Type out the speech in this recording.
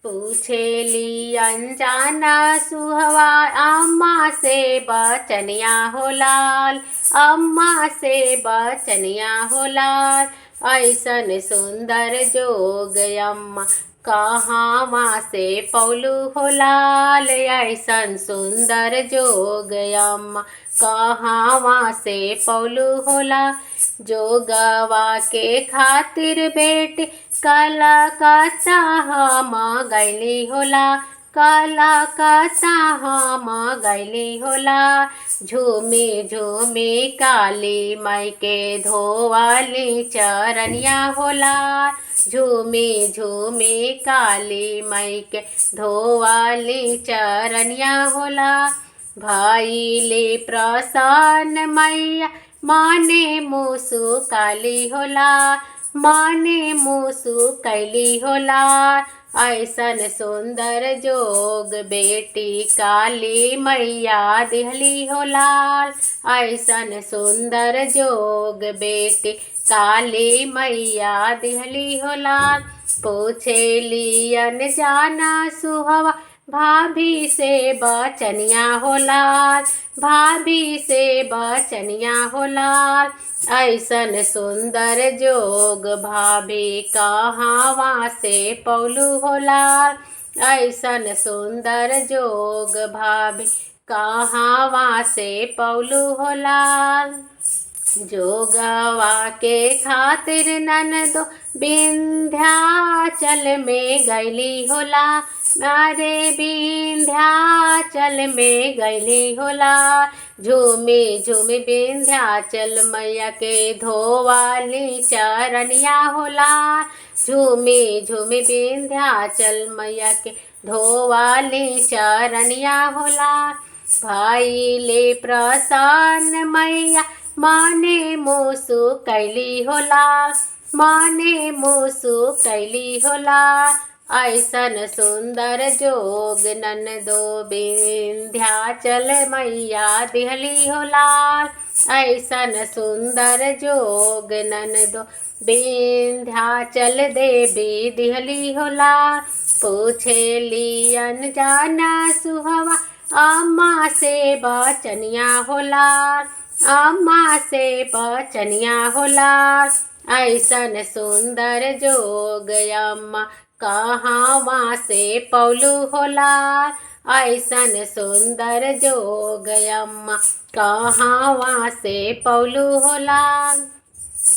पूछेली अनजाना सुहवा अम्मा से बचनिया हो लाल, अम्मा से बचनिया हो लाल। ऐसन सुंदर जोग अम्मा कहाँ से पौलू हो लाल, ऐसन सुंदर जोग अम्मा कहाँ से पौलू हो लाल। जोगवा के खातिर बेटी कलकत्ता हम गैली होला, कलकत्ता हम गैली होला। झूमी झूमी काली माई के धोवाली चरनिया होला, झूमी झूमी काली माई के धोवाली चरनिया होला। भइली प्रसन्न मैया माने मुसु काली होला, माने मुसु कैली होला। ऐसन सुंदर जोग बेटी काली मैया दिहली होला, ऐसन सुंदर जोग बेटी काली मैया दिहली होला। पूछेली अनजाना सुहवा भाभी से बचनिया होला, भाभी से बचनिया होला। ऐसन सुंदर जोग भाभी कहाँ से पौलू होला, ऐसन सुंदर जोग भाभी कहाँ से पौलू होला। जोगवा के खातिर ननदो विंध्याचल में गैली होला, अरे विंध्याचल में गैली होला। झूमी झूमी विंध्याचल मैया के धोवाली चरनिया होला, झूमी झूमी विंध्याचल मैया के धोवाली चरनिया होला। भइली प्रसन्न मैया माने मुसु कैली होला, माने मुसु कैली होला। ऐसन सुंदर जोग ननदो विंध्याचल मैया दिहली होला, ऐसन सुंदर जोग ननदो विंध्याचल देवी दिहली होला। पूछेली अनजाना सुहवा अम्मा से बचनिया होला, अम्मा से बचनिया होला। ऐसन सुंदर जोग अम्मा कहाँ से पौलू होला, ऐसन सुंदर जोग अम्मा कहाँ से पौलू होला।